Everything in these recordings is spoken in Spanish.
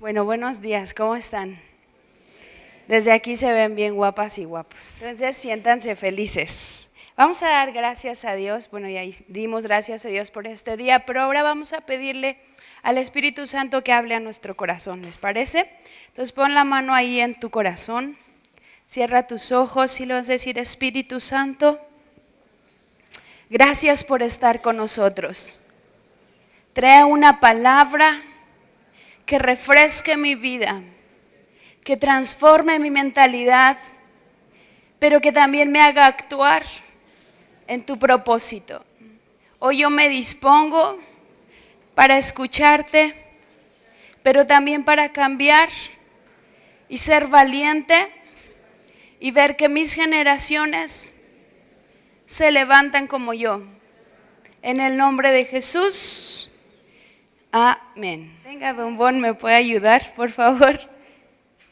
Bueno, buenos días, ¿cómo están? Desde aquí se ven bien guapas y guapos. Entonces siéntanse felices. Vamos a dar gracias a Dios, bueno, ya dimos gracias a Dios por este día, pero ahora vamos a pedirle al Espíritu Santo que hable a nuestro corazón, ¿les parece? Entonces pon la mano ahí en tu corazón, cierra tus ojos y le vas a decir: Espíritu Santo, gracias por estar con nosotros. Trae una palabra que refresque mi vida, que transforme mi mentalidad, pero que también me haga actuar en tu propósito. Hoy yo me dispongo para escucharte, pero también para cambiar y ser valiente y ver que mis generaciones se levantan como yo. En el nombre de Jesús, amén. Venga, Don Bon, ¿me puede ayudar, por favor?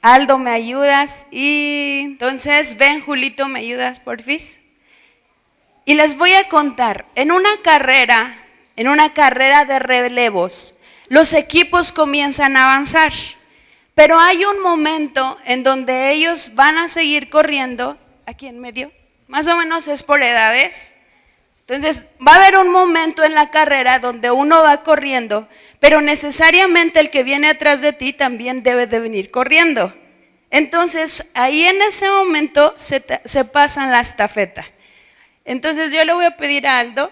Aldo, ¿me ayudas? Y entonces, ven, Julito, ¿me ayudas, porfis? Y les voy a contar, en una carrera de relevos, los equipos comienzan a avanzar, pero hay un momento en donde ellos van a seguir corriendo, aquí en medio, más o menos es por edades. Entonces va a haber un momento en la carrera donde uno va corriendo, pero necesariamente el que viene atrás de ti también debe de venir corriendo. Entonces ahí en ese momento se pasan la estafeta. Entonces yo le voy a pedir a Aldo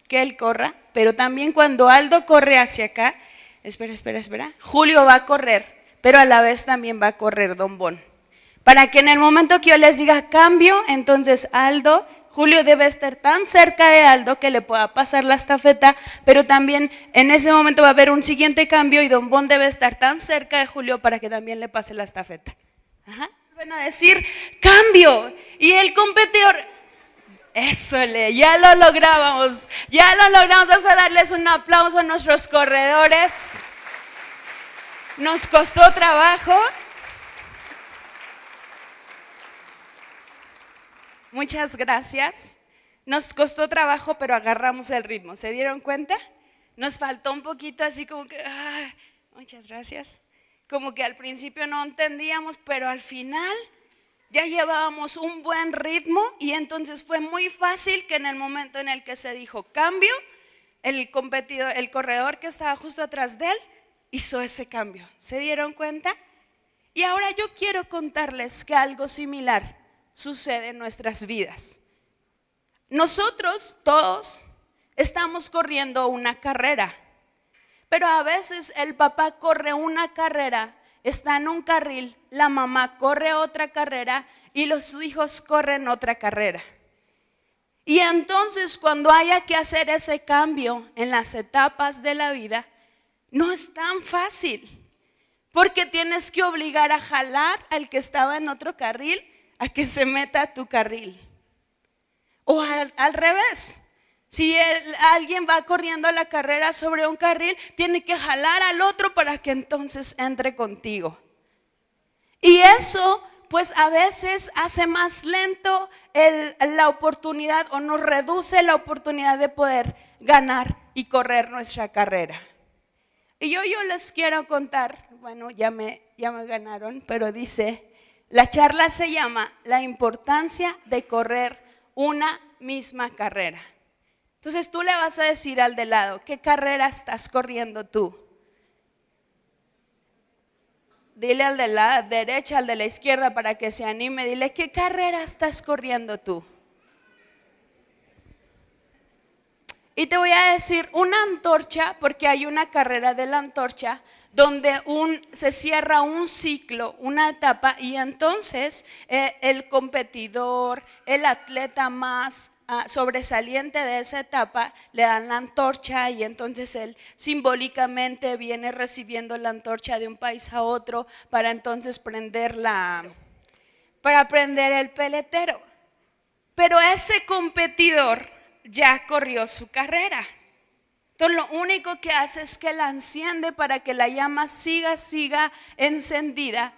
que él corra, pero también cuando Aldo corre hacia acá, espera, Julio va a correr, pero a la vez también va a correr Don Bon. Para que en el momento que yo les diga cambio, entonces Julio debe estar tan cerca de Aldo que le pueda pasar la estafeta, pero también en ese momento va a haber un siguiente cambio y Don Bon debe estar tan cerca de Julio para que también le pase la estafeta. Van a decir cambio y el competidor, ya lo logramos, vamos a darles un aplauso a nuestros corredores. Nos costó trabajo. Muchas gracias. Nos costó trabajo, pero agarramos el ritmo. ¿Se dieron cuenta? Nos faltó un poquito así como que, muchas gracias. Como que al principio no entendíamos, pero al final ya llevábamos un buen ritmo y entonces fue muy fácil que en el momento en el que se dijo cambio, el corredor que estaba justo atrás de él hizo ese cambio. ¿Se dieron cuenta? Y ahora yo quiero contarles que algo similar sucede en nuestras vidas. Nosotros todos estamos corriendo una carrera, pero a veces el papá corre una carrera, está en un carril, la mamá corre otra carrera y los hijos corren otra carrera. Y entonces cuando haya que hacer ese cambio en las etapas de la vida, no es tan fácil, porque tienes que obligar a jalar al que estaba en otro carril a que se meta a tu carril. O al revés, si alguien va corriendo la carrera sobre un carril, tiene que jalar al otro para que entonces entre contigo. Y eso pues a veces hace más lento la oportunidad o nos reduce la oportunidad de poder ganar y correr nuestra carrera. Y yo les quiero contar, bueno, ya me ganaron, pero dice, la charla se llama La importancia de correr una misma carrera. Entonces tú le vas a decir al de lado, ¿qué carrera estás corriendo tú? Dile al de la derecha, al de la izquierda para que se anime, dile, ¿qué carrera estás corriendo tú? Y te voy a decir una antorcha, porque hay una carrera de la antorcha donde se cierra un ciclo, una etapa, y entonces el competidor, el atleta más sobresaliente de esa etapa, le dan la antorcha y entonces él simbólicamente viene recibiendo la antorcha de un país a otro para entonces prender el peletero. Pero ese competidor ya corrió su carrera. Entonces lo único que hace es que la enciende para que la llama siga encendida,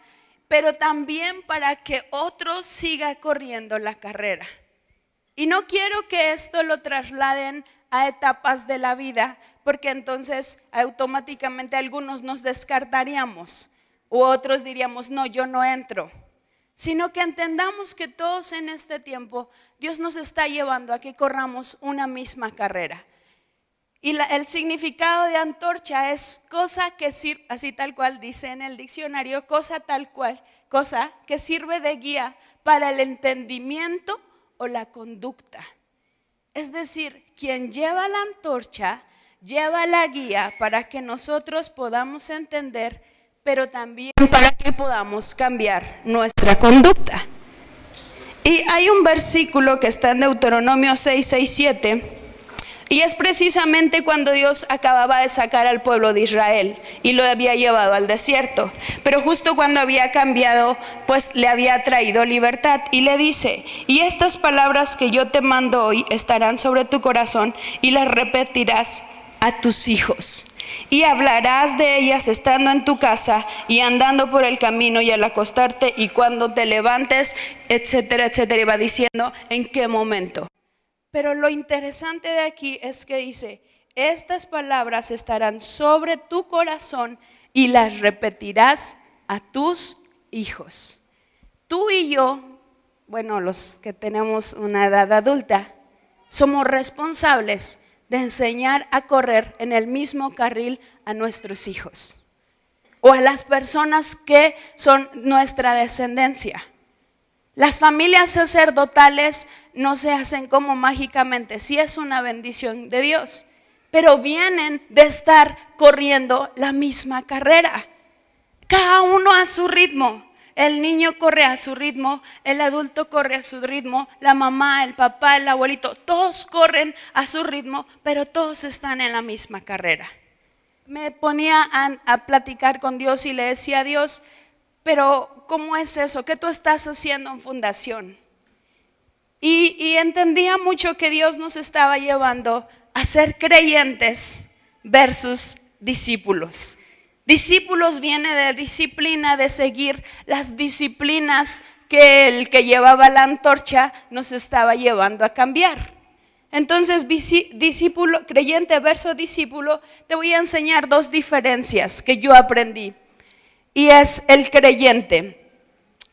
pero también para que otro siga corriendo la carrera. Y no quiero que esto lo trasladen a etapas de la vida, porque entonces automáticamente algunos nos descartaríamos u otros diríamos, no, yo no entro. Sino que entendamos que todos en este tiempo Dios nos está llevando a que corramos una misma carrera. Y el significado de antorcha es cosa que sirve, así tal cual dice en el diccionario, cosa tal cual, cosa que sirve de guía para el entendimiento o la conducta. Es decir, quien lleva la antorcha lleva la guía para que nosotros podamos entender, pero también para que podamos cambiar nuestra conducta. Y hay un versículo que está en Deuteronomio 6:7, y es precisamente cuando Dios acababa de sacar al pueblo de Israel y lo había llevado al desierto, pero justo cuando había cambiado, pues le había traído libertad, y le dice, y estas palabras que yo te mando hoy estarán sobre tu corazón y las repetirás a tus hijos. Y hablarás de ellas estando en tu casa y andando por el camino y al acostarte y cuando te levantes, etcétera, etcétera. Y va diciendo en qué momento. Pero lo interesante de aquí es que dice, estas palabras estarán sobre tu corazón y las repetirás a tus hijos. Tú y yo, bueno, los que tenemos una edad adulta, somos responsables de enseñar a correr en el mismo carril a nuestros hijos o a las personas que son nuestra descendencia. Las familias sacerdotales no se hacen como mágicamente, sí es una bendición de Dios, pero vienen de estar corriendo la misma carrera, cada uno a su ritmo. El niño corre a su ritmo, el adulto corre a su ritmo, la mamá, el papá, el abuelito, todos corren a su ritmo, pero todos están en la misma carrera. Me ponía a platicar con Dios y le decía a Dios, pero ¿cómo es eso? ¿Qué tú estás haciendo en Fundación? Y entendía mucho que Dios nos estaba llevando a ser creyentes versus discípulos. Discípulos viene de disciplina, de seguir las disciplinas que el que llevaba la antorcha nos estaba llevando a cambiar. Entonces, discípulo, creyente versus discípulo, te voy a enseñar dos diferencias que yo aprendí. Y es el creyente.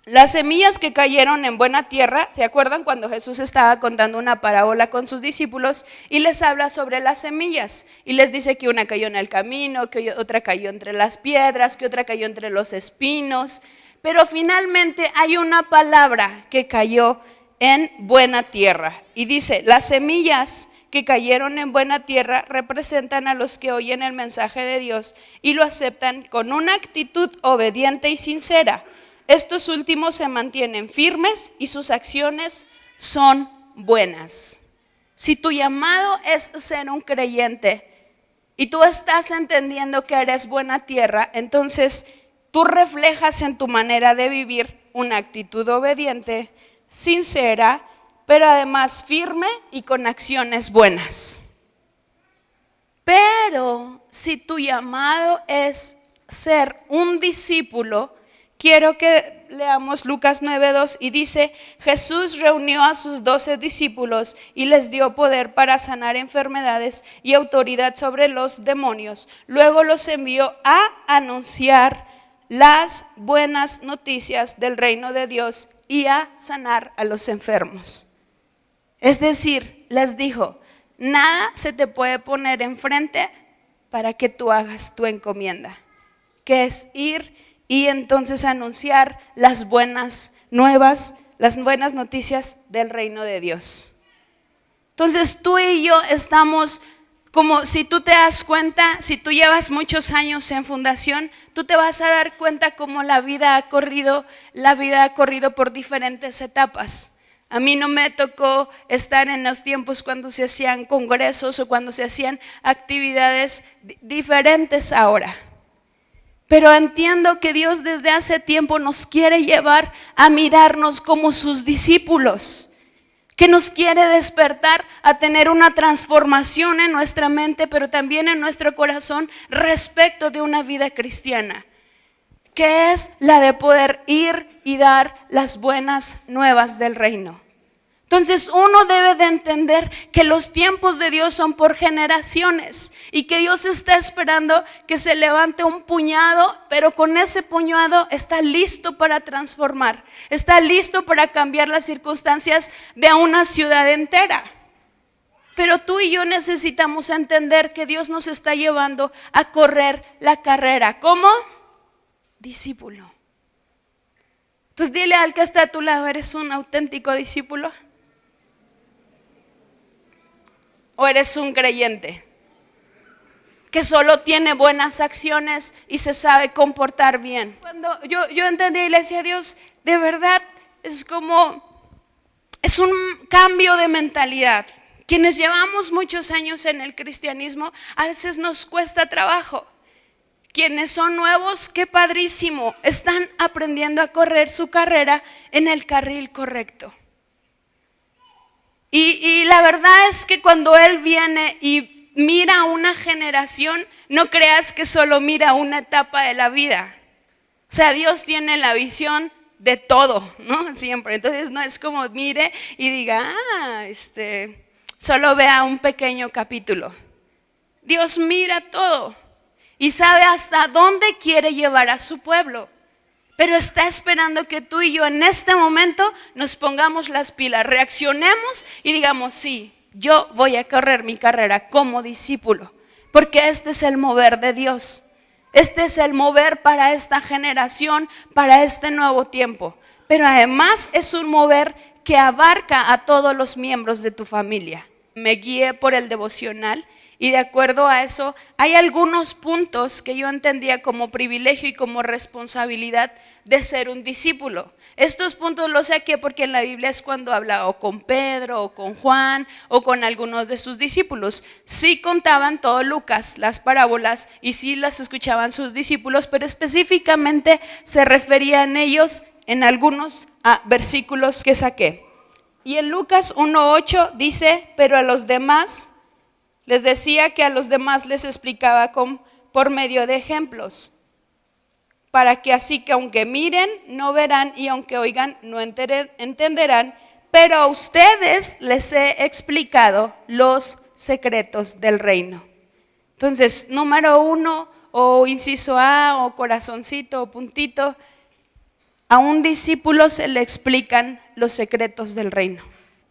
Las semillas que cayeron en buena tierra, ¿se acuerdan cuando Jesús estaba contando una parábola con sus discípulos y les habla sobre las semillas? Y les dice que una cayó en el camino, que otra cayó entre las piedras, que otra cayó entre los espinos. Pero finalmente hay una palabra que cayó en buena tierra. Y dice, las semillas que cayeron en buena tierra representan a los que oyen el mensaje de Dios y lo aceptan con una actitud obediente y sincera. Estos últimos se mantienen firmes y sus acciones son buenas. Si tu llamado es ser un creyente y tú estás entendiendo que eres buena tierra, entonces tú reflejas en tu manera de vivir una actitud obediente, sincera, pero además firme y con acciones buenas. Pero si tu llamado es ser un discípulo, quiero que leamos Lucas 9:2 y dice, Jesús reunió a sus 12 discípulos y les dio poder para sanar enfermedades y autoridad sobre los demonios. Luego los envió a anunciar las buenas noticias del reino de Dios y a sanar a los enfermos. Es decir, les dijo, nada se te puede poner enfrente para que tú hagas tu encomienda, que es ir y entonces anunciar las buenas nuevas, las buenas noticias del reino de Dios. Entonces tú y yo estamos como, si tú te das cuenta, si tú llevas muchos años en Fundación, tú te vas a dar cuenta cómo la vida ha corrido por diferentes etapas. A mí no me tocó estar en los tiempos cuando se hacían congresos o cuando se hacían actividades diferentes ahora. Pero entiendo que Dios desde hace tiempo nos quiere llevar a mirarnos como sus discípulos, que nos quiere despertar a tener una transformación en nuestra mente, pero también en nuestro corazón respecto de una vida cristiana, que es la de poder ir y dar las buenas nuevas del reino. Entonces uno debe de entender que los tiempos de Dios son por generaciones y que Dios está esperando que se levante un puñado, pero con ese puñado está listo para transformar, está listo para cambiar las circunstancias de una ciudad entera. Pero tú y yo necesitamos entender que Dios nos está llevando a correr la carrera. ¿Cómo? Discípulo. Entonces dile al que está a tu lado, ¿eres un auténtico discípulo? ¿O eres un creyente que solo tiene buenas acciones y se sabe comportar bien? Cuando yo entendí y le decía a Dios, de verdad es un cambio de mentalidad. Quienes llevamos muchos años en el cristianismo, a veces nos cuesta trabajo. Quienes son nuevos, qué padrísimo, están aprendiendo a correr su carrera en el carril correcto. Y la verdad es que cuando Él viene y mira una generación, no creas que solo mira una etapa de la vida. O sea, Dios tiene la visión de todo, ¿no? Siempre. Entonces no es como mire y diga, solo vea un pequeño capítulo. Dios mira todo y sabe hasta dónde quiere llevar a su pueblo. Pero está esperando que tú y yo en este momento nos pongamos las pilas, reaccionemos y digamos, sí, yo voy a correr mi carrera como discípulo, porque este es el mover de Dios. Este es el mover para esta generación, para este nuevo tiempo. Pero además es un mover que abarca a todos los miembros de tu familia. Me guié por el devocional. Y de acuerdo a eso, hay algunos puntos que yo entendía como privilegio y como responsabilidad de ser un discípulo. Estos puntos los saqué porque en la Biblia es cuando habla o con Pedro o con Juan o con algunos de sus discípulos. Sí contaban todo Lucas, las parábolas, y sí las escuchaban sus discípulos, pero específicamente se referían ellos en algunos versículos que saqué. Y en Lucas 1:8 dice, pero a los demás les decía que a los demás les explicaba por medio de ejemplos, para que así que aunque miren, no verán, y aunque oigan, no entenderán, pero a ustedes les he explicado los secretos del reino. Entonces, número 1, o inciso A, o corazoncito, o puntito, a un discípulo se le explican los secretos del reino,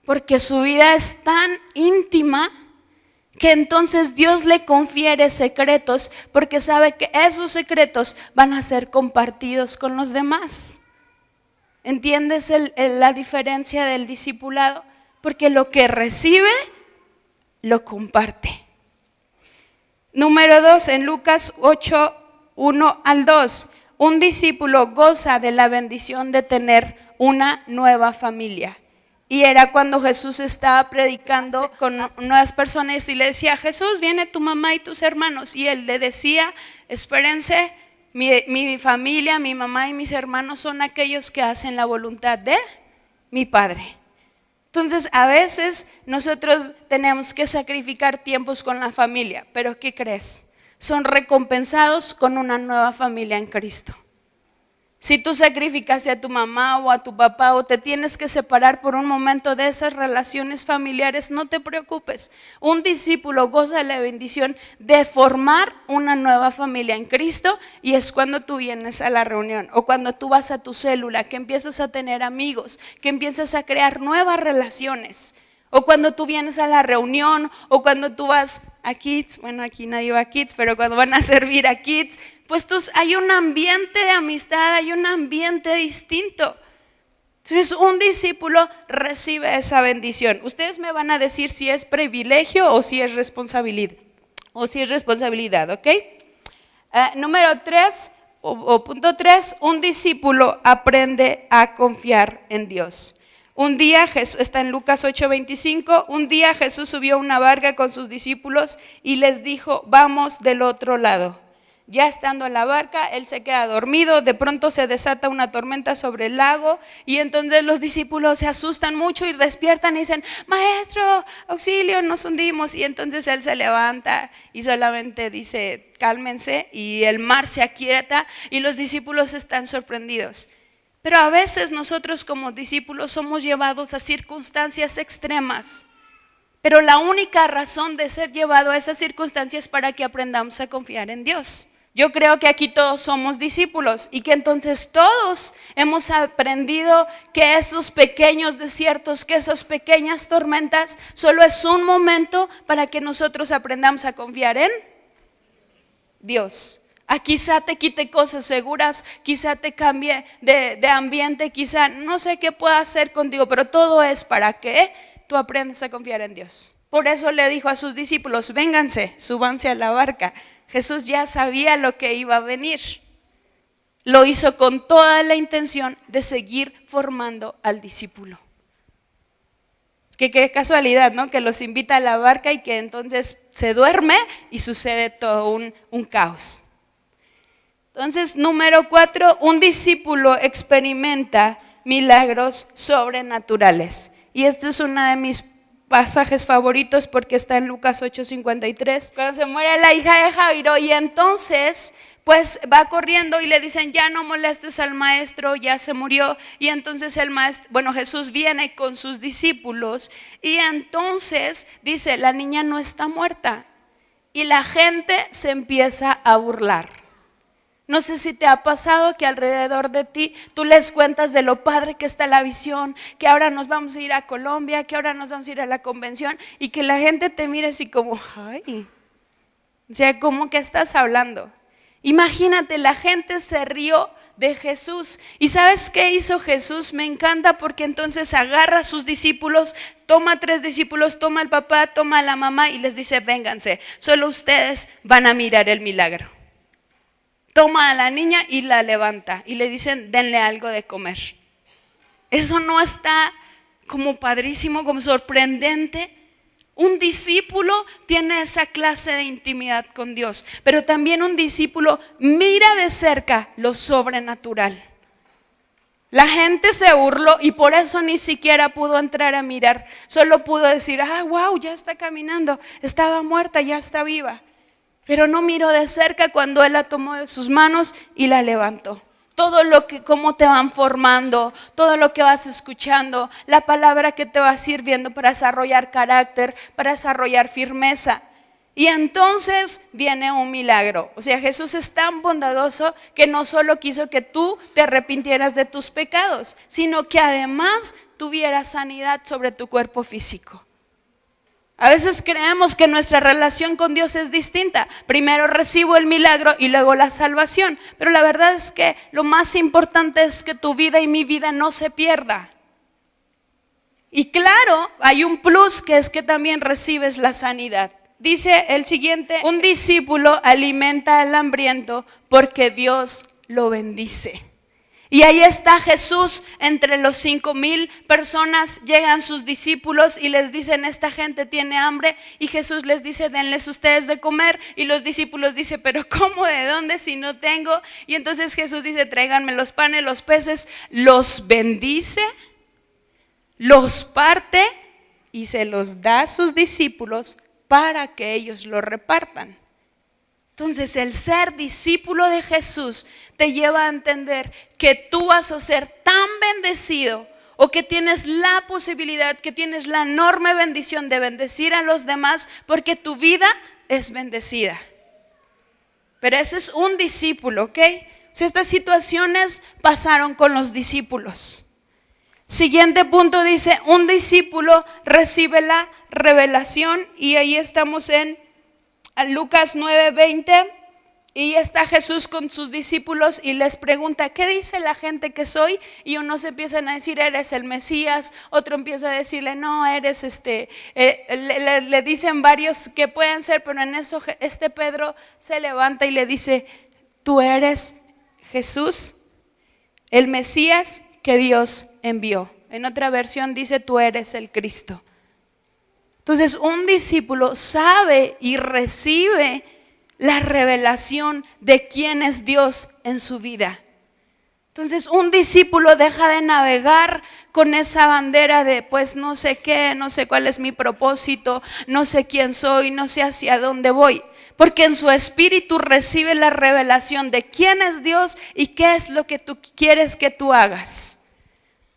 porque su vida es tan íntima que entonces Dios le confiere secretos porque sabe que esos secretos van a ser compartidos con los demás. ¿Entiendes la diferencia del discipulado? Porque lo que recibe, lo comparte. Número 2, en Lucas 8:1-2, un discípulo goza de la bendición de tener una nueva familia. Y era cuando Jesús estaba predicando con nuevas personas y le decía, Jesús, viene tu mamá y tus hermanos. Y él le decía, espérense, mi familia, mi mamá y mis hermanos son aquellos que hacen la voluntad de mi Padre. Entonces a veces nosotros tenemos que sacrificar tiempos con la familia, pero ¿qué crees? Son recompensados con una nueva familia en Cristo. Si tú sacrificaste a tu mamá o a tu papá o te tienes que separar por un momento de esas relaciones familiares, no te preocupes. Un discípulo goza de la bendición de formar una nueva familia en Cristo, y es cuando tú vienes a la reunión o cuando tú vas a tu célula, que empiezas a tener amigos, que empiezas a crear nuevas relaciones. O cuando tú vienes a la reunión, o cuando tú vas a Kids, bueno, aquí nadie va a Kids, pero cuando van a servir a Kids, pues hay un ambiente de amistad, hay un ambiente distinto. Entonces un discípulo recibe esa bendición. Ustedes me van a decir si es privilegio o si es responsabilidad, ¿ok? Número 3, o punto 3, un discípulo aprende a confiar en Dios. Un día, está en Lucas 8:25, un día Jesús subió a una barca con sus discípulos y les dijo, vamos del otro lado. Ya estando en la barca, él se queda dormido, de pronto se desata una tormenta sobre el lago y entonces los discípulos se asustan mucho y despiertan y dicen, maestro, auxilio, nos hundimos. Y entonces él se levanta y solamente dice, cálmense, y el mar se aquieta y los discípulos están sorprendidos. Pero a veces nosotros como discípulos somos llevados a circunstancias extremas. Pero la única razón de ser llevado a esas circunstancias es para que aprendamos a confiar en Dios. Yo creo que aquí todos somos discípulos y que entonces todos hemos aprendido que esos pequeños desiertos, que esas pequeñas tormentas solo es un momento para que nosotros aprendamos a confiar en Dios. Quizá te quite cosas seguras, quizá te cambie de ambiente, quizá no sé qué pueda hacer contigo, pero todo es para que tú aprendas a confiar en Dios. Por eso le dijo a sus discípulos, vénganse, súbanse a la barca. Jesús ya sabía lo que iba a venir. Lo hizo con toda la intención de seguir formando al discípulo. Qué casualidad, ¿no? Que los invita a la barca y que entonces se duerme y sucede todo un caos. Entonces, número 4, un discípulo experimenta milagros sobrenaturales. Y este es uno de mis pasajes favoritos porque está en Lucas 8:53. Cuando se muere la hija de Jairo y entonces pues va corriendo y le dicen ya no molestes al maestro, ya se murió. Y entonces Jesús viene con sus discípulos y entonces dice la niña no está muerta y la gente se empieza a burlar. No sé si te ha pasado que alrededor de ti tú les cuentas de lo padre que está la visión, que ahora nos vamos a ir a Colombia, que ahora nos vamos a ir a la convención y que la gente te mire así como, ay, o sea, ¿cómo que estás hablando? Imagínate, la gente se rió de Jesús. ¿Y sabes qué hizo Jesús? Me encanta porque entonces agarra a sus discípulos, toma 3 discípulos, toma al papá, toma a la mamá y les dice, vénganse, solo ustedes van a mirar el milagro. Toma a la niña y la levanta y le dicen, denle algo de comer. Eso no está como padrísimo, como sorprendente. Un discípulo tiene esa clase de intimidad con Dios, pero también un discípulo mira de cerca lo sobrenatural. La gente se burló y por eso ni siquiera pudo entrar a mirar, solo pudo decir, wow, ya está caminando, estaba muerta, ya está viva. Pero no miró de cerca cuando él la tomó de sus manos y la levantó. Todo cómo te van formando, todo lo que vas escuchando, la palabra que te va sirviendo para desarrollar carácter, para desarrollar firmeza. Y entonces viene un milagro. O sea, Jesús es tan bondadoso que no solo quiso que tú te arrepintieras de tus pecados, sino que además tuvieras sanidad sobre tu cuerpo físico. A veces creemos que nuestra relación con Dios es distinta. Primero recibo el milagro y luego la salvación. Pero la verdad es que lo más importante es que tu vida y mi vida no se pierda. Y claro, hay un plus que es que también recibes la sanidad. Dice el siguiente, un discípulo alimenta al hambriento porque Dios lo bendice. Y ahí está Jesús entre los 5,000 personas, llegan sus discípulos y les dicen esta gente tiene hambre y Jesús les dice denles ustedes de comer y los discípulos dicen pero ¿cómo? ¿De dónde si no tengo? Y entonces Jesús dice tráiganme los panes, los peces, los bendice, los parte y se los da a sus discípulos para que ellos lo repartan. Entonces el ser discípulo de Jesús te lleva a entender que tú vas a ser tan bendecido o que tienes la posibilidad, que tienes la enorme bendición de bendecir a los demás porque tu vida es bendecida. Pero ese es un discípulo, ¿ok? O sea, estas situaciones pasaron con los discípulos. Siguiente punto dice, un discípulo recibe la revelación y ahí estamos en Lucas 9:20 y está Jesús con sus discípulos y les pregunta, ¿qué dice la gente que soy? Y unos empiezan a decir, eres el Mesías, otro empieza a decirle, no, eres le dicen varios que pueden ser, pero en eso Pedro se levanta y le dice, tú eres Jesús, el Mesías que Dios envió. En otra versión dice, tú eres el Cristo. Entonces un discípulo sabe y recibe la revelación de quién es Dios en su vida. Entonces un discípulo deja de navegar con esa bandera de pues no sé qué, no sé cuál es mi propósito, no sé quién soy, no sé hacia dónde voy. porque en su espíritu recibe la revelación de quién es Dios y qué es lo que tú quieres que tú hagas.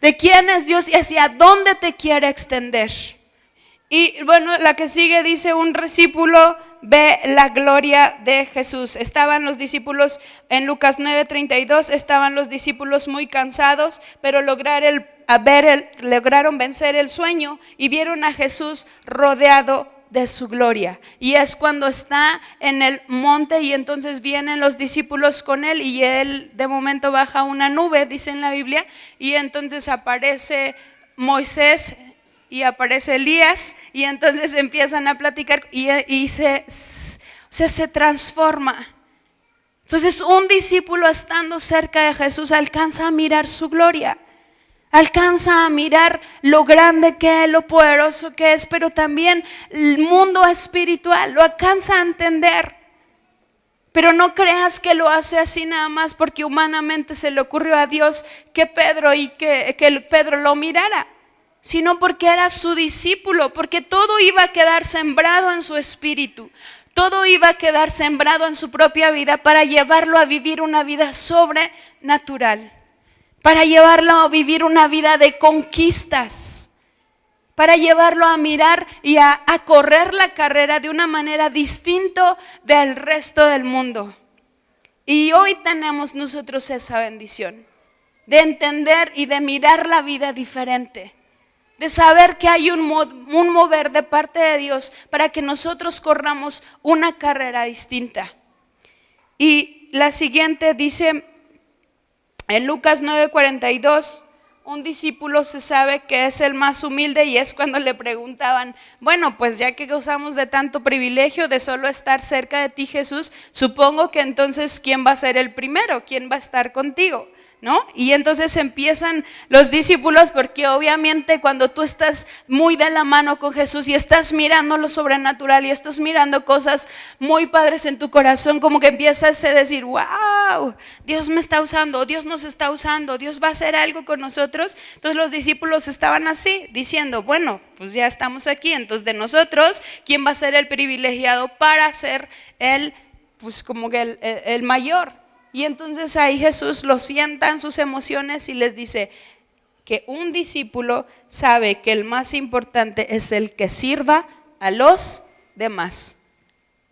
De quién es Dios y hacia dónde te quiere extender. Y bueno, la que sigue dice: un discípulo ve la gloria de Jesús. Estaban los discípulos en Lucas 9:32, estaban los discípulos muy cansados, pero lograron vencer el sueño y vieron a Jesús rodeado de su gloria. Y es cuando está en el monte y entonces vienen los discípulos con él y él de momento baja una nube, dice en la Biblia, y entonces aparece Moisés y aparece Elías y entonces empiezan a platicar y se transforma. Entonces un discípulo estando cerca de Jesús alcanza a mirar su gloria, alcanza a mirar lo grande que es, lo poderoso que es, pero también el mundo espiritual, lo alcanza a entender. Pero no creas que lo hace así nada más porque humanamente se le ocurrió a Dios que Pedro lo mirara, sino porque era su discípulo, porque todo iba a quedar sembrado en su espíritu, todo iba a quedar sembrado en su propia vida para llevarlo a vivir una vida sobrenatural, para llevarlo a vivir una vida de conquistas, para llevarlo a mirar y a correr la carrera de una manera distinta del resto del mundo. Y hoy tenemos nosotros esa bendición de entender y de mirar la vida diferente, de saber que hay un mover de parte de Dios para que nosotros corramos una carrera distinta. Y la siguiente dice en Lucas 9:42, un discípulo se sabe que es el más humilde y es cuando le preguntaban: bueno, pues ya que gozamos de tanto privilegio de solo estar cerca de ti, Jesús, supongo que entonces ¿quién va a ser el primero? ¿Quién va a estar contigo? ¿No? Y entonces empiezan los discípulos, porque obviamente cuando tú estás muy de la mano con Jesús y estás mirando lo sobrenatural y estás mirando cosas muy padres en tu corazón, como que empiezas a decir: wow, Dios me está usando, Dios nos está usando, Dios va a hacer algo con nosotros. Entonces los discípulos estaban así, diciendo: bueno, pues ya estamos aquí, entonces de nosotros, ¿quién va a ser el privilegiado para ser pues como que el mayor? Y entonces ahí Jesús los sienta en sus emociones y les dice que un discípulo sabe que el más importante es el que sirva a los demás.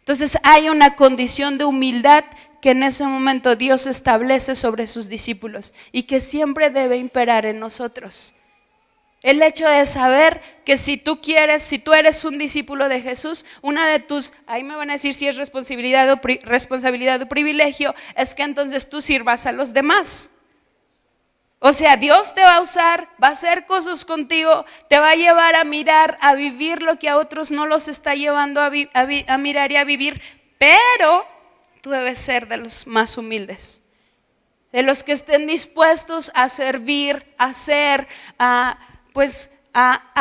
Entonces hay una condición de humildad que en ese momento Dios establece sobre sus discípulos y que siempre debe imperar en nosotros. El hecho de saber que si tú eres un discípulo de Jesús, una de tus, ahí me van a decir si es responsabilidad o privilegio, es que entonces tú sirvas a los demás. O sea, Dios te va a usar, va a hacer cosas contigo, te va a llevar a mirar, a vivir lo que a otros no los está llevando a mirar y a vivir, pero tú debes ser de los más humildes, de los que estén dispuestos a servir, a hacer, a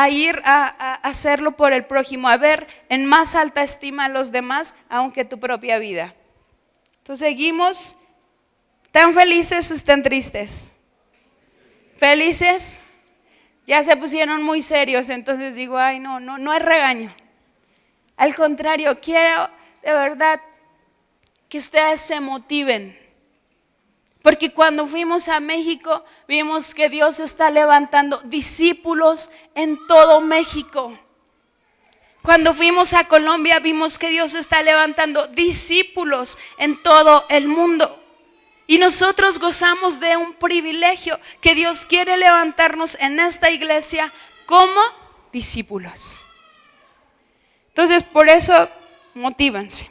ir a hacerlo por el prójimo, a ver en más alta estima a los demás, aunque tu propia vida. Entonces seguimos. ¿Están felices o están tristes? ¿Felices? Ya se pusieron muy serios, entonces digo: ay, no es regaño. Al contrario, quiero de verdad que ustedes se motiven. Porque cuando fuimos a México vimos que Dios está levantando discípulos en todo México. Cuando fuimos a Colombia vimos que Dios está levantando discípulos en todo el mundo. Y nosotros gozamos de un privilegio que Dios quiere levantarnos en esta iglesia como discípulos. Entonces por eso motívense,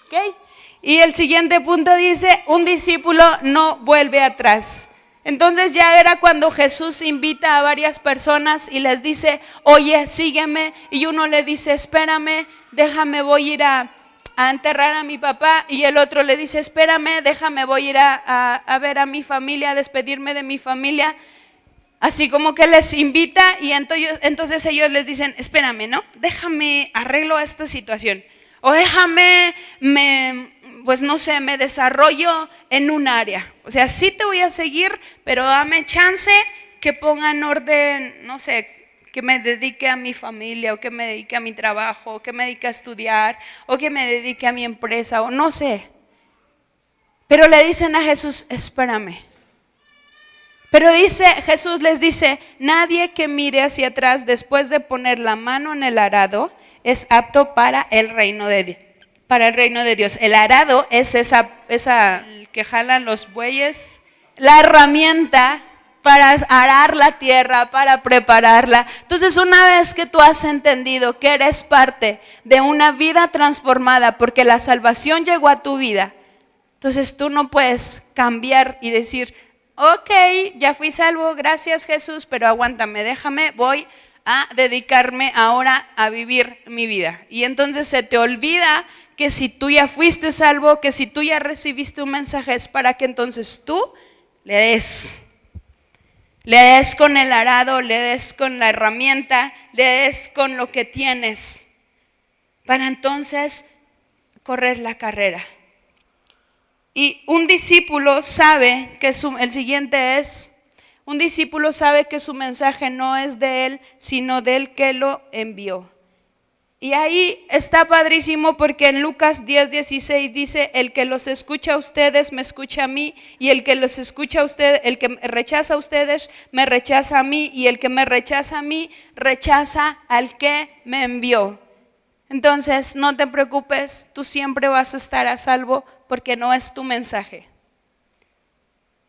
¿ok? Y el siguiente punto dice: un discípulo no vuelve atrás. Entonces ya era cuando Jesús invita a varias personas y les dice: oye, sígueme. Y uno le dice: espérame, déjame, voy a ir a enterrar a mi papá. Y el otro le dice: espérame, déjame, voy a ir a ver a mi familia, a despedirme de mi familia. Así como que les invita y entonces ellos les dicen: espérame, ¿no? Déjame, arreglo esta situación. O déjame, pues no sé, me desarrollo en un área. O sea, sí te voy a seguir, pero dame chance que ponga en orden, no sé, que me dedique a mi familia, o que me dedique a mi trabajo, o que me dedique a estudiar, o que me dedique a mi empresa, o no sé. Pero le dicen a Jesús, espérame. Pero Jesús les dice, nadie que mire hacia atrás después de poner la mano en el arado es apto para el reino de Dios. Para el reino de Dios. El arado es esa que jalan los bueyes, la herramienta para arar la tierra, para prepararla. Entonces, una vez que tú has entendido que eres parte de una vida transformada, porque la salvación llegó a tu vida, entonces tú no puedes cambiar y decir, ok, ya fui salvo, gracias Jesús, pero aguántame, déjame, voy a dedicarme ahora a vivir mi vida. Y entonces se te olvida que si tú ya fuiste salvo, que si tú ya recibiste un mensaje, es para que entonces tú le des con el arado, le des con la herramienta, le des con lo que tienes, para entonces correr la carrera. Y un discípulo sabe que un discípulo sabe que su mensaje no es de él, sino del que lo envió. Y ahí está padrísimo, porque en Lucas 10:16 dice, el que los escucha a ustedes me escucha a mí, y el que los escucha a ustedes, el que rechaza a ustedes me rechaza a mí, y el que me rechaza a mí rechaza al que me envió. Entonces no te preocupes, tú siempre vas a estar a salvo, porque no es tu mensaje.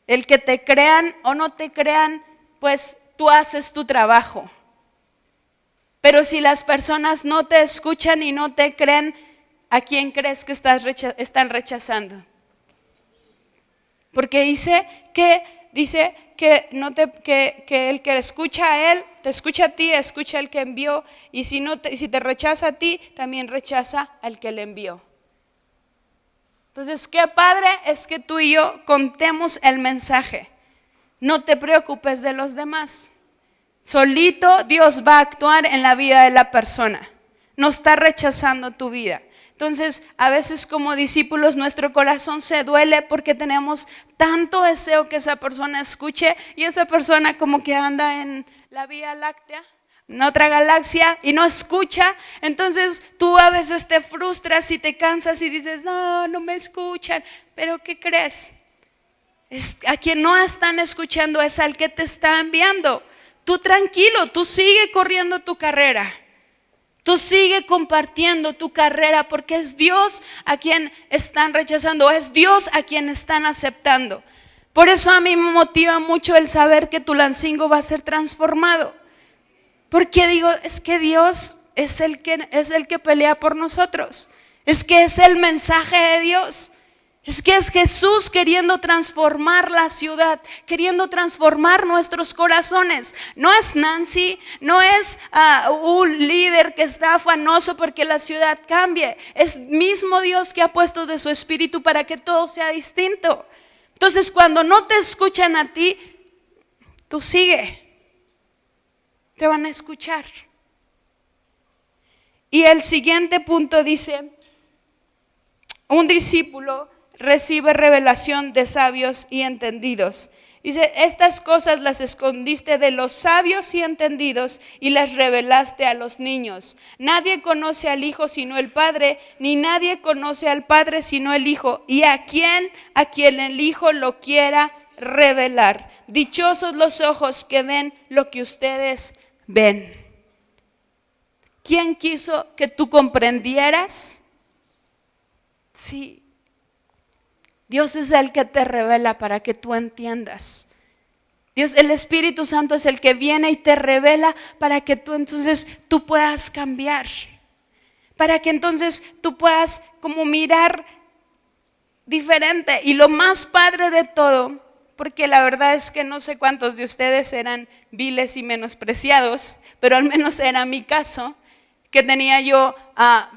El que te crean o no te crean, pues tú haces tu trabajo. Pero si las personas no te escuchan y no te creen, ¿a quién crees que están rechazando? Porque dice que el que escucha a él, te escucha a ti, escucha al que envió, y si te rechaza a ti, también rechaza al que le envió. Entonces, qué padre es que tú y yo contemos el mensaje. No te preocupes de los demás. Solito Dios va a actuar en la vida de la persona. No está rechazando tu vida. Entonces, a veces como discípulos nuestro corazón se duele porque tenemos tanto deseo que esa persona escuche, y esa persona como que anda en la Vía Láctea, en otra galaxia, y no escucha. Entonces tú a veces te frustras y te cansas y dices, no me escuchan. Pero ¿qué crees? A quien no están escuchando es al que te está enviando. Tú tranquilo, tú sigue corriendo tu carrera. Tú sigue compartiendo tu carrera, porque es Dios a quien están rechazando, es Dios a quien están aceptando. Por eso a mí me motiva mucho el saber que Tulancingo va a ser transformado. Porque digo, es que Dios es el que pelea por nosotros. Es que es el mensaje de Dios. Es que es Jesús queriendo transformar la ciudad, queriendo transformar nuestros corazones. No es Nancy, no es un líder que está afanoso porque la ciudad cambie. Es mismo Dios que ha puesto de su espíritu para que todo sea distinto. Entonces, cuando no te escuchan a ti, tú sigue. Te van a escuchar. Y el siguiente punto dice, un discípulo recibe revelación de sabios y entendidos. Dice, estas cosas las escondiste de los sabios y entendidos y las revelaste a los niños. Nadie conoce al Hijo sino el Padre, ni nadie conoce al Padre sino el Hijo, y a quien el Hijo lo quiera revelar. Dichosos los ojos que ven lo que ustedes ven. ¿Quién quiso que tú comprendieras? Sí. Dios es el que te revela para que tú entiendas. Dios, el Espíritu Santo es el que viene y te revela para que tú puedas cambiar. Para que entonces tú puedas como mirar diferente. Y lo más padre de todo, porque la verdad es que no sé cuántos de ustedes eran viles y menospreciados, pero al menos era mi caso, que tenía yo,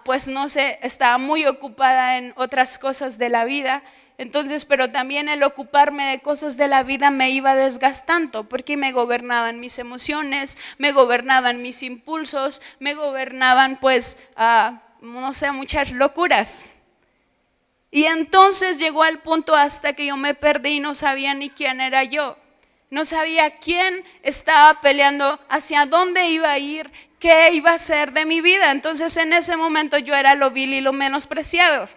pues no sé, estaba muy ocupada en otras cosas de la vida. Entonces, pero también el ocuparme de cosas de la vida me iba desgastando, porque me gobernaban mis emociones, me gobernaban mis impulsos, me gobernaban pues, no sé, muchas locuras. Y entonces llegó al punto hasta que yo me perdí y no sabía ni quién era yo. No sabía quién estaba peleando, hacia dónde iba a ir, qué iba a ser de mi vida. Entonces en ese momento yo era lo vil y lo menospreciado.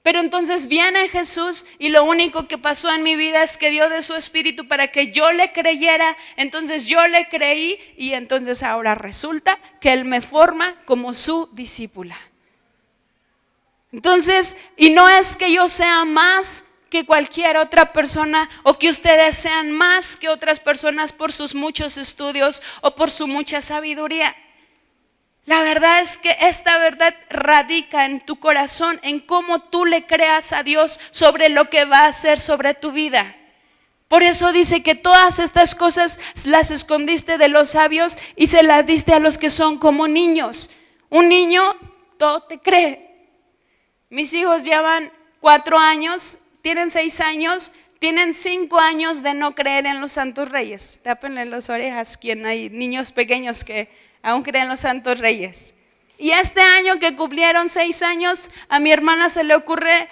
Pero entonces viene Jesús y lo único que pasó en mi vida es que dio de su espíritu para que yo le creyera. Entonces yo le creí y entonces ahora resulta que Él me forma como su discípula. Entonces, y no es que yo sea más que cualquier otra persona o que ustedes sean más que otras personas por sus muchos estudios o por su mucha sabiduría. La verdad es que esta verdad radica en tu corazón, en cómo tú le creas a Dios sobre lo que va a hacer sobre tu vida. Por eso dice que todas estas cosas las escondiste de los sabios y se las diste a los que son como niños. Un niño todo te cree. Mis hijos llevan 4 años, tienen 6 años, tienen 5 años de no creer en los santos reyes. Tápenle las orejas quien hay niños pequeños que aún creen en los santos reyes. Y este año que cumplieron 6 años, a mi hermana se le ocurre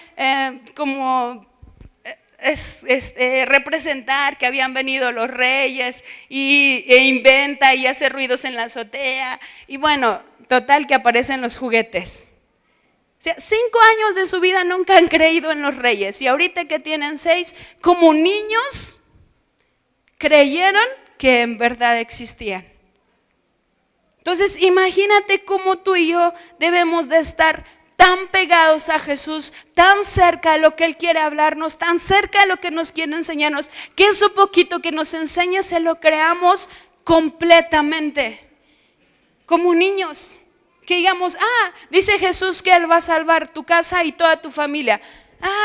representar que habían venido los reyes e inventa y hace ruidos en la azotea. Y bueno, total que aparecen los juguetes. O sea, 5 años de su vida nunca han creído en los reyes y ahorita que tienen 6, como niños, creyeron que en verdad existían. Entonces imagínate cómo tú y yo debemos de estar tan pegados a Jesús, tan cerca de lo que Él quiere hablarnos, tan cerca de lo que nos quiere enseñarnos, que eso poquito que nos enseña se lo creamos completamente, como niños. Que digamos, dice Jesús que Él va a salvar tu casa y toda tu familia.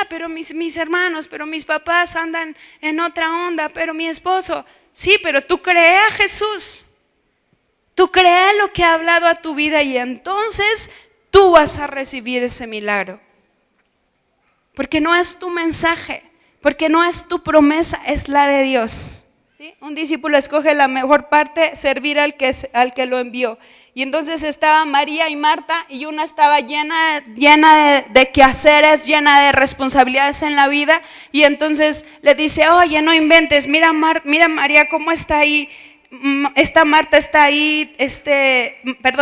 Pero mis hermanos, pero mis papás andan en otra onda, pero mi esposo. Sí, pero tú crees a Jesús. Tú crees lo que ha hablado a tu vida y entonces tú vas a recibir ese milagro. Porque no es tu mensaje, porque no es tu promesa, es la de Dios. ¿Sí? Un discípulo escoge la mejor parte, servir al que lo envió. Y entonces estaba María y Marta y una estaba llena de quehaceres, llena de responsabilidades en la vida. Y entonces le dice, oye, no inventes, mira María cómo está ahí. Marta está ahí,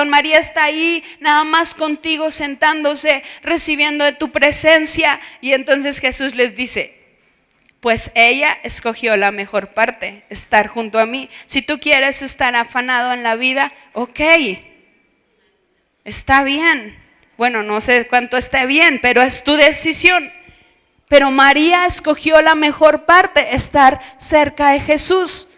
María está ahí nada más contigo sentándose, recibiendo de tu presencia. Y entonces Jesús les dice, pues ella escogió la mejor parte, estar junto a mí. Si tú quieres estar afanado en la vida, ok, está bien. Bueno, no sé cuánto esté bien, pero es tu decisión. Pero María escogió la mejor parte, estar cerca de Jesús.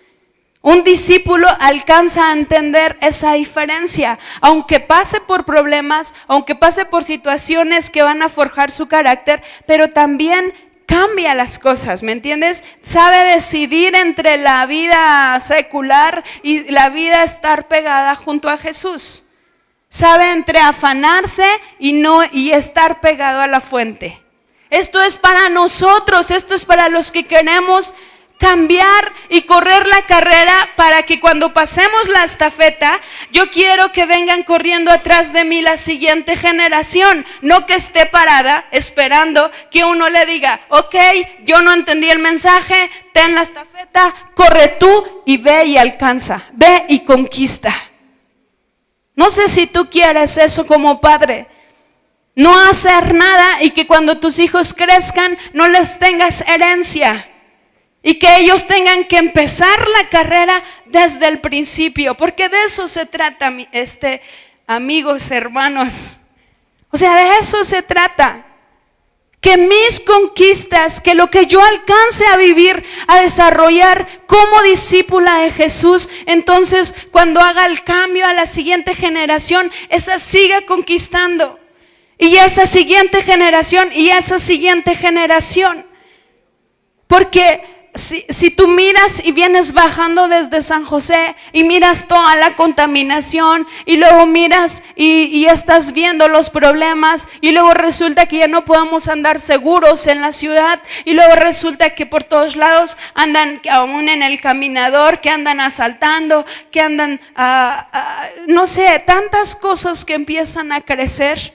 Un discípulo alcanza a entender esa diferencia, aunque pase por problemas, aunque pase por situaciones que van a forjar su carácter, pero también cambia las cosas, ¿me entiendes? Sabe decidir entre la vida secular y la vida estar pegada junto a Jesús. Sabe entre afanarse y estar pegado a la fuente. Esto es para nosotros, esto es para los que queremos cambiar y correr la carrera para que cuando pasemos la estafeta, yo quiero que vengan corriendo atrás de mí la siguiente generación, no que esté parada esperando que uno le diga, ok, yo no entendí el mensaje, ten la estafeta, corre tú y ve y alcanza, ve y conquista. No sé si tú quieres eso como padre, no hacer nada y que cuando tus hijos crezcan no les tengas herencia. Y que ellos tengan que empezar la carrera desde el principio, porque de eso se trata, amigos, hermanos. O sea, de eso se trata. Que mis conquistas, que lo que yo alcance a vivir, a desarrollar como discípula de Jesús, entonces cuando haga el cambio a la siguiente generación, esa siga conquistando. Y esa siguiente generación y esa siguiente generación. Porque si tú miras y vienes bajando desde San José y miras toda la contaminación y luego miras y estás viendo los problemas y luego resulta que ya no podemos andar seguros en la ciudad y luego resulta que por todos lados andan aún en el caminador, que andan asaltando, que andan no sé, tantas cosas que empiezan a crecer.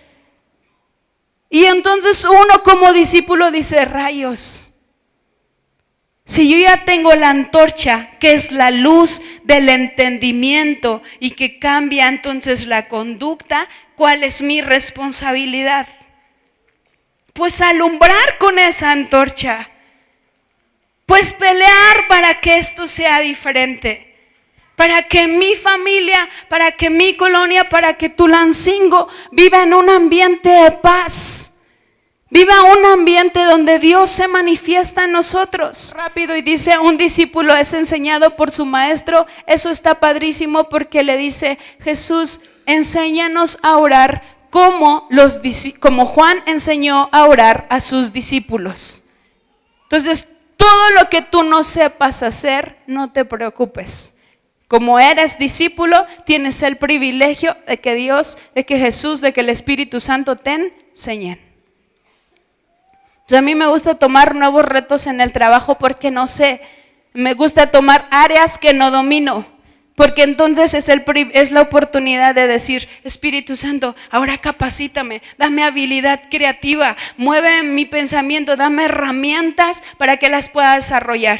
Y entonces uno como discípulo dice, rayos, Si yo ya tengo la antorcha, que es la luz del entendimiento y que cambia entonces la conducta, ¿cuál es mi responsabilidad? Pues alumbrar con esa antorcha. Pues pelear para que esto sea diferente. Para que mi familia, para que mi colonia, para que Tulancingo viva en un ambiente de paz. Viva un ambiente donde Dios se manifiesta en nosotros. Rápido, y dice, un discípulo es enseñado por su maestro. Eso está padrísimo porque le dice, Jesús, enséñanos a orar como Juan enseñó a orar a sus discípulos. Entonces, todo lo que tú no sepas hacer, no te preocupes. Como eres discípulo, tienes el privilegio de que Dios, de que Jesús, de que el Espíritu Santo te enseñen. Entonces, a mí me gusta tomar nuevos retos en el trabajo porque no sé. Me gusta tomar áreas que no domino. Porque entonces es la oportunidad de decir, Espíritu Santo, ahora capacítame, dame habilidad creativa, mueve mi pensamiento, dame herramientas para que las pueda desarrollar.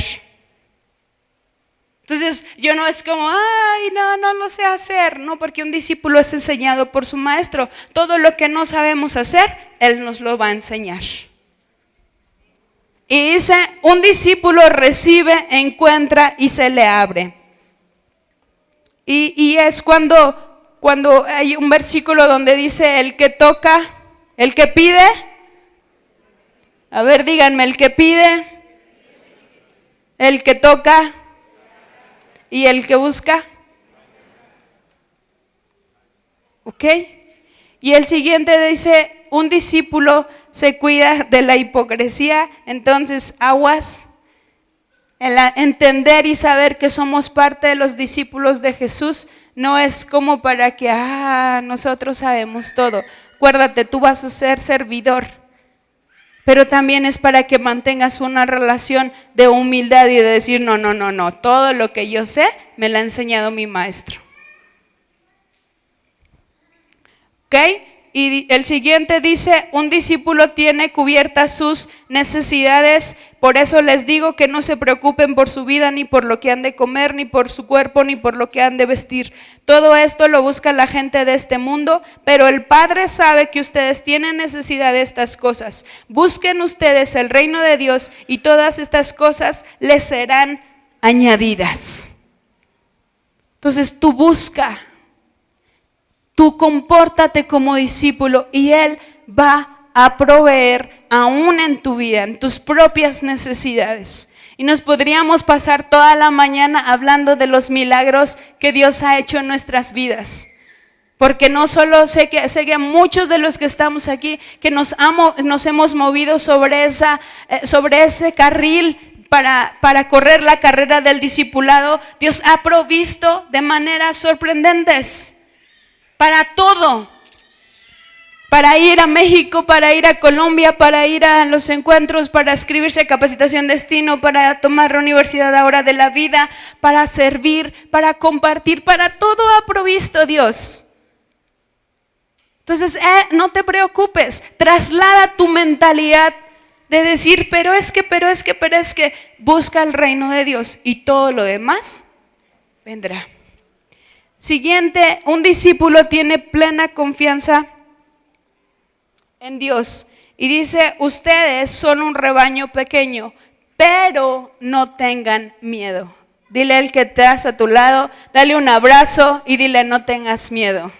Entonces yo no es como, ay, no lo sé hacer, no, porque un discípulo es enseñado por su maestro. Todo lo que no sabemos hacer, Él nos lo va a enseñar. Y dice, un discípulo recibe, encuentra y se le abre. Y es cuando hay un versículo donde dice, el que toca, el que pide, a ver, díganme, el que pide, el que toca y el que busca. ¿Ok? Y el siguiente dice, un discípulo se cuida de la hipocresía, entonces aguas. Entender y saber que somos parte de los discípulos de Jesús no es como para que nosotros sabemos todo. Acuérdate, tú vas a ser servidor, pero también es para que mantengas una relación de humildad y de decir, no, todo lo que yo sé me lo ha enseñado mi maestro. ¿Ok? Y el siguiente dice, un discípulo tiene cubiertas sus necesidades, por eso les digo que no se preocupen por su vida, ni por lo que han de comer, ni por su cuerpo, ni por lo que han de vestir. Todo esto lo busca la gente de este mundo, pero el Padre sabe que ustedes tienen necesidad de estas cosas. Busquen ustedes el reino de Dios y todas estas cosas les serán añadidas. Entonces tú busca. Tú compórtate como discípulo y Él va a proveer aún en tu vida, en tus propias necesidades. Y nos podríamos pasar toda la mañana hablando de los milagros que Dios ha hecho en nuestras vidas. Porque no solo sé que muchos de los que estamos aquí, que nos hemos movido sobre ese carril para correr la carrera del discipulado. Dios ha provisto de maneras sorprendentes. Para todo, para ir a México, para ir a Colombia, para ir a los encuentros, para inscribirse a capacitación destino, para tomar la universidad ahora de la vida, para servir, para compartir, para todo ha provisto Dios. Entonces, no te preocupes, traslada tu mentalidad de decir, pero es que, busca el reino de Dios y todo lo demás vendrá. Siguiente, un discípulo tiene plena confianza en Dios y dice, ustedes son un rebaño pequeño, pero no tengan miedo. Dile al que estás a tu lado, dale un abrazo y dile, no tengas miedo.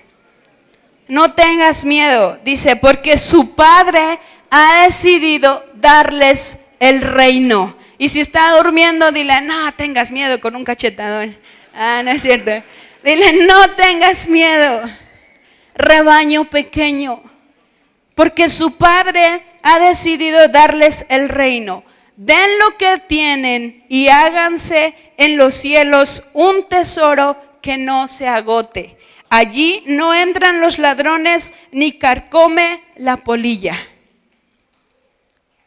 No tengas miedo, dice, porque su Padre ha decidido darles el reino. Y si está durmiendo, dile, no tengas miedo, con un cachetadón. No es cierto. Dile, no tengas miedo, rebaño pequeño, porque su Padre ha decidido darles el reino. Den lo que tienen y háganse en los cielos un tesoro que no se agote. Allí no entran los ladrones ni carcome la polilla.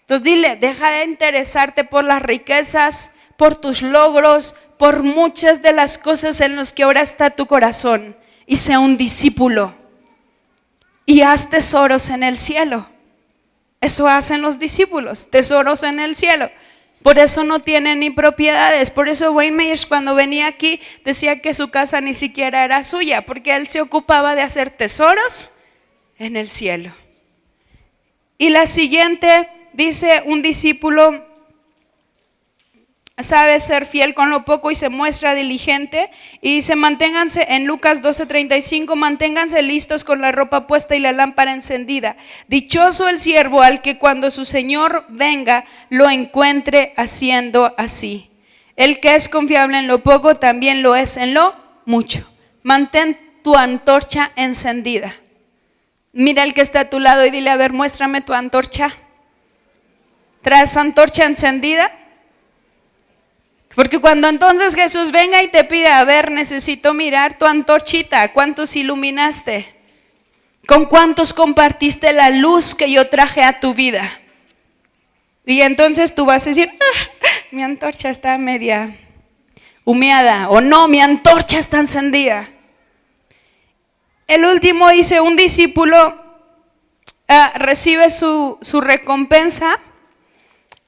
Entonces dile, deja de interesarte por las riquezas, por tus logros, por muchas de las cosas en las que ahora está tu corazón, y sea un discípulo y haz tesoros en el cielo. Eso hacen los discípulos, tesoros en el cielo. Por eso no tiene ni propiedades. Por eso Wayne Myers, cuando venía aquí, decía que su casa ni siquiera era suya, porque él se ocupaba de hacer tesoros en el cielo. Y la siguiente dice: un discípulo sabe ser fiel con lo poco y se muestra diligente. Y dice: manténganse, en Lucas 12:35, manténganse listos con la ropa puesta y la lámpara encendida. Dichoso el siervo al que cuando su señor venga lo encuentre haciendo así. El que es confiable en lo poco también lo es en lo mucho. Mantén tu antorcha encendida. Mira al que está a tu lado y dile: a ver, muéstrame tu antorcha. ¿Traes antorcha encendida? Porque cuando entonces Jesús venga y te pide: a ver, necesito mirar tu antorchita, ¿cuántos iluminaste? ¿Con cuántos compartiste la luz que yo traje a tu vida? Y entonces tú vas a decir: mi antorcha está media humeada, o no, mi antorcha está encendida. El último dice: un discípulo recibe su recompensa.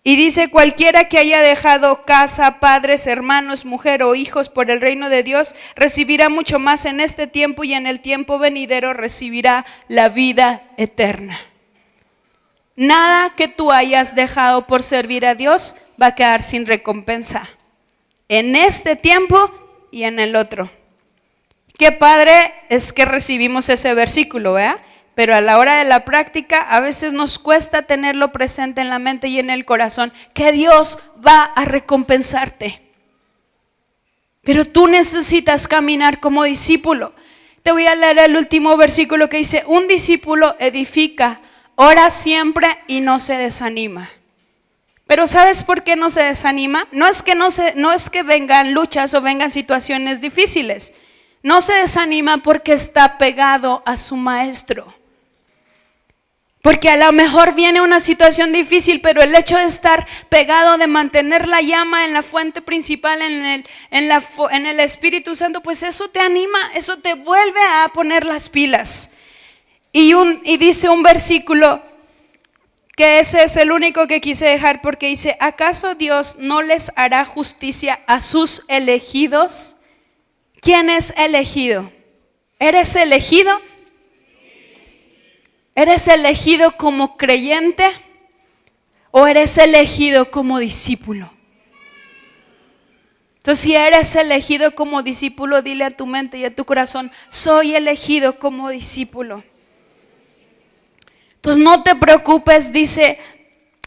Y dice: cualquiera que haya dejado casa, padres, hermanos, mujer o hijos por el reino de Dios, recibirá mucho más en este tiempo, y en el tiempo venidero recibirá la vida eterna. Nada que tú hayas dejado por servir a Dios va a quedar sin recompensa, en este tiempo y en el otro. Qué padre es que recibimos ese versículo, ¿verdad? Pero a la hora de la práctica a veces nos cuesta tenerlo presente en la mente y en el corazón, que Dios va a recompensarte. Pero tú necesitas caminar como discípulo. Te voy a leer el último versículo que dice: un discípulo edifica, ora siempre y no se desanima. Pero ¿sabes por qué no se desanima? No es que vengan luchas o vengan situaciones difíciles. No se desanima porque está pegado a su maestro. Porque a lo mejor viene una situación difícil, pero el hecho de estar pegado, de mantener la llama en la fuente principal, en el Espíritu Santo, pues eso te anima, eso te vuelve a poner las pilas. Y dice un versículo, que ese es el único que quise dejar, porque dice: ¿acaso Dios no les hará justicia a sus elegidos? ¿Quién es elegido? ¿Eres elegido? ¿Eres elegido como creyente o eres elegido como discípulo? Entonces, si eres elegido como discípulo, dile a tu mente y a tu corazón: soy elegido como discípulo. Entonces no te preocupes, dice: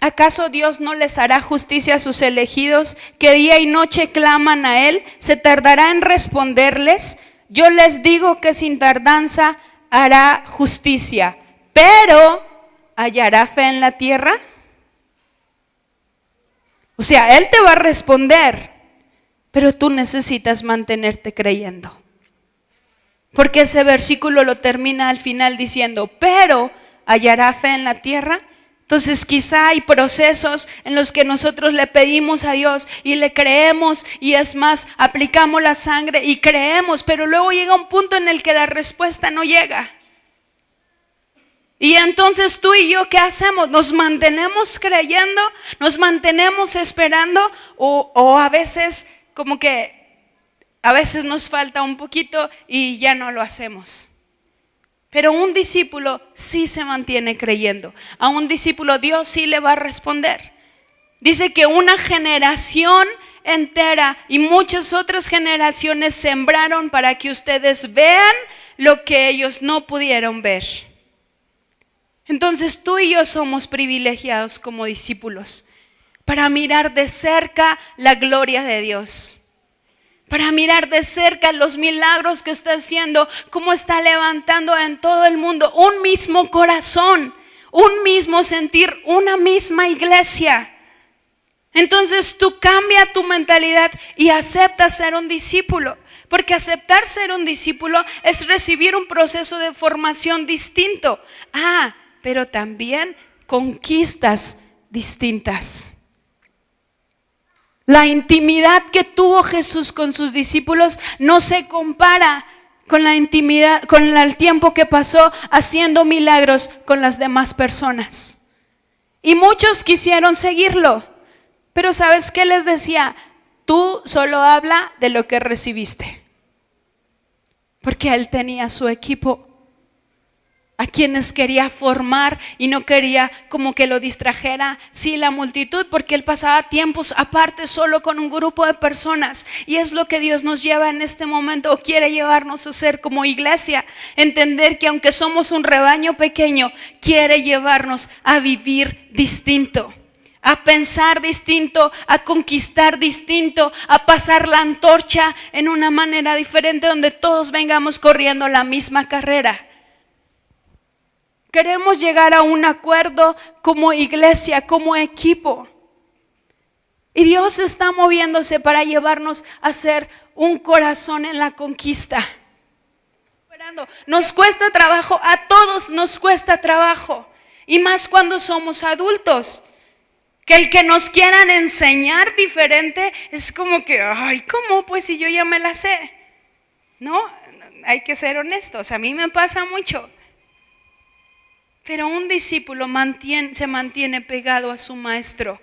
¿acaso Dios no les hará justicia a sus elegidos, que día y noche claman a Él? ¿Se tardará en responderles? Yo les digo que sin tardanza hará justicia. Pero, ¿hallará fe en la tierra? O sea, Él te va a responder, pero tú necesitas mantenerte creyendo. Porque ese versículo lo termina al final diciendo: pero, ¿hallará fe en la tierra? Entonces quizá hay procesos en los que nosotros le pedimos a Dios y le creemos, y es más, aplicamos la sangre y creemos, pero luego llega un punto en el que la respuesta no llega. Y entonces tú y yo, ¿qué hacemos? ¿Nos mantenemos creyendo? ¿Nos mantenemos esperando? ¿O a veces como que a veces nos falta un poquito y ya no lo hacemos? Pero un discípulo sí se mantiene creyendo. A un discípulo Dios sí le va a responder. Dice que una generación entera y muchas otras generaciones sembraron para que ustedes vean lo que ellos no pudieron ver. Entonces tú y yo somos privilegiados como discípulos para mirar de cerca la gloria de Dios, para mirar de cerca los milagros que está haciendo, cómo está levantando en todo el mundo un mismo corazón, un mismo sentir, una misma iglesia. Entonces tú cambia tu mentalidad y acepta ser un discípulo, porque aceptar ser un discípulo es recibir un proceso de formación distinto. Pero también conquistas distintas. La intimidad que tuvo Jesús con sus discípulos no se compara con la intimidad, con el tiempo que pasó haciendo milagros con las demás personas. Y muchos quisieron seguirlo, Pero ¿sabes qué les decía? Tú solo habla de lo que recibiste. Porque él tenía su equipo a quienes quería formar y no quería como que lo distrajera, sí, la multitud, porque él pasaba tiempos aparte solo con un grupo de personas. Y es lo que Dios nos lleva en este momento, o quiere llevarnos a hacer como iglesia, entender que aunque somos un rebaño pequeño, quiere llevarnos a vivir distinto, a pensar distinto, a conquistar distinto, a pasar la antorcha en una manera diferente, donde todos vengamos corriendo la misma carrera. Queremos llegar a un acuerdo como iglesia, como equipo. Y Dios está moviéndose para llevarnos a ser un corazón en la conquista. Nos cuesta trabajo, a todos nos cuesta trabajo. Y más cuando somos adultos. Que el que nos quieran enseñar diferente es como que, ay, ¿cómo? Pues si yo ya me la sé. No, hay que ser honestos, a mí me pasa mucho. Pero un discípulo se mantiene pegado a su maestro.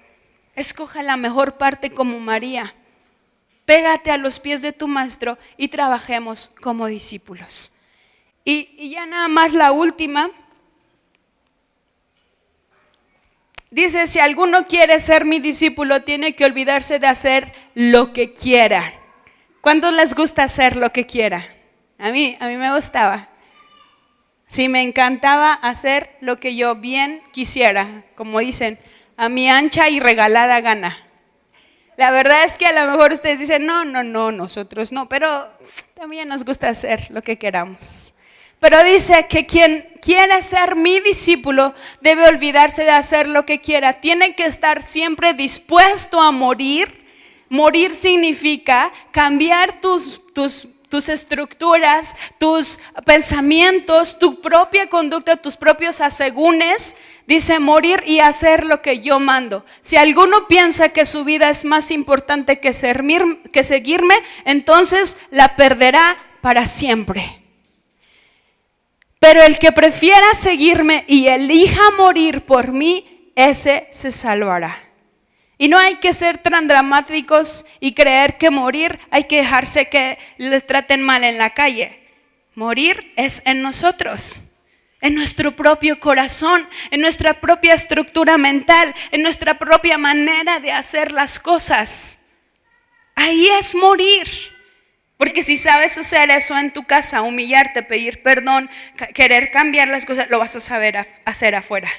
Escoja la mejor parte como María. Pégate a los pies de tu maestro y trabajemos como discípulos. Y ya nada más la última. Dice, si alguno quiere ser mi discípulo, tiene que olvidarse de hacer lo que quiera. ¿Cuántos les gusta hacer lo que quiera? A mí me gustaba. Sí, me encantaba hacer lo que yo bien quisiera, como dicen, a mi ancha y regalada gana. La verdad es que a lo mejor ustedes dicen, no, nosotros no, pero también nos gusta hacer lo que queramos. Pero dice que quien quiere ser mi discípulo debe olvidarse de hacer lo que quiera. Tiene que estar siempre dispuesto a morir. Morir significa cambiar tus estructuras, tus pensamientos, tu propia conducta, tus propios asegúnes. Dice morir y hacer lo que yo mando. Si alguno piensa que su vida es más importante que seguirme, entonces la perderá para siempre. Pero el que prefiera seguirme y elija morir por mí, ese se salvará. Y no hay que ser tan dramáticos y creer que morir hay que dejarse que le traten mal en la calle. Morir es en nosotros, en nuestro propio corazón, en nuestra propia estructura mental, en nuestra propia manera de hacer las cosas. Ahí es morir. Porque si sabes hacer eso en tu casa, humillarte, pedir perdón, querer cambiar las cosas, lo vas a saber hacer afuera.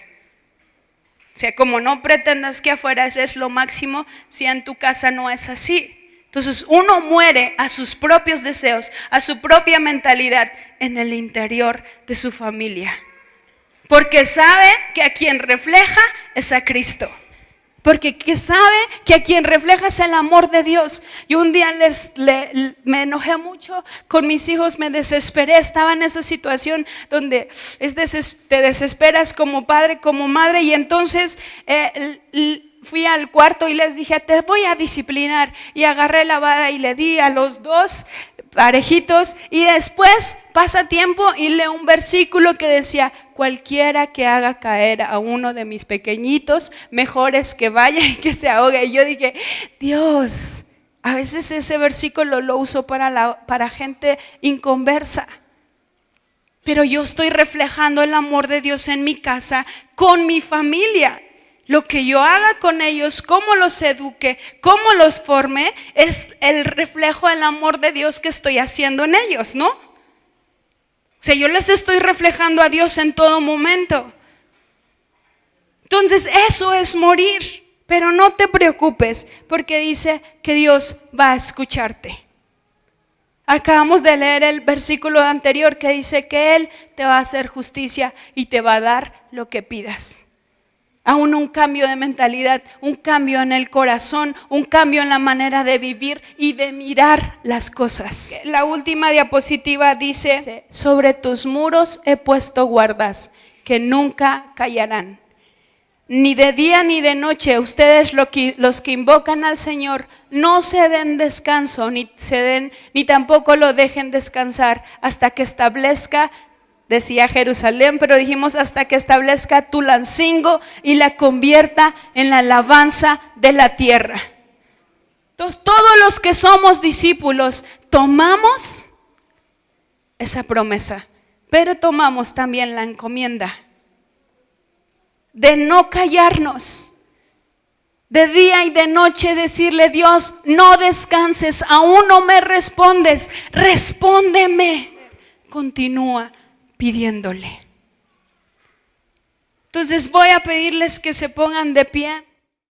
O sea, como no pretendas que afuera es lo máximo, si en tu casa no es así. Entonces uno muere a sus propios deseos, a su propia mentalidad en el interior de su familia. Porque sabe que a quien refleja es a Cristo. Porque sabe que a quien refleja es el amor de Dios. Yo un día me enojé mucho con mis hijos, me desesperé, estaba en esa situación donde te desesperas como padre, como madre. Y entonces fui al cuarto y les dije, te voy a disciplinar. Y agarré la vara y le di a los dos parejitos. Y después pasa tiempo y leo un versículo que decía, cualquiera que haga caer a uno de mis pequeñitos, mejor es que vaya y que se ahogue. Y yo dije, Dios, a veces ese versículo lo uso para gente inconversa. Pero yo estoy reflejando el amor de Dios en mi casa, con mi familia. Lo que yo haga con ellos, cómo los eduque, cómo los forme, es el reflejo del amor de Dios que estoy haciendo en ellos, ¿no? O sea, yo les estoy reflejando a Dios en todo momento. Entonces eso es morir. Pero no te preocupes, porque dice que Dios va a escucharte. Acabamos de leer el versículo anterior que dice que Él te va a hacer justicia y te va a dar lo que pidas. Aún un cambio de mentalidad, un cambio en el corazón, un cambio en la manera de vivir y de mirar las cosas. La última diapositiva dice, sobre tus muros he puesto guardas que nunca callarán. Ni de día ni de noche ustedes los que invocan al Señor no se den descanso ni tampoco lo dejen descansar hasta que establezca decía Jerusalén, pero dijimos hasta que establezca Tulancingo y la convierta en la alabanza de la tierra. Entonces, todos los que somos discípulos tomamos esa promesa, pero tomamos también la encomienda de no callarnos, de día y de noche decirle: Dios, no descanses, aún no me respondes, respóndeme. Continúa pidiéndole. Entonces voy a pedirles que se pongan de pie.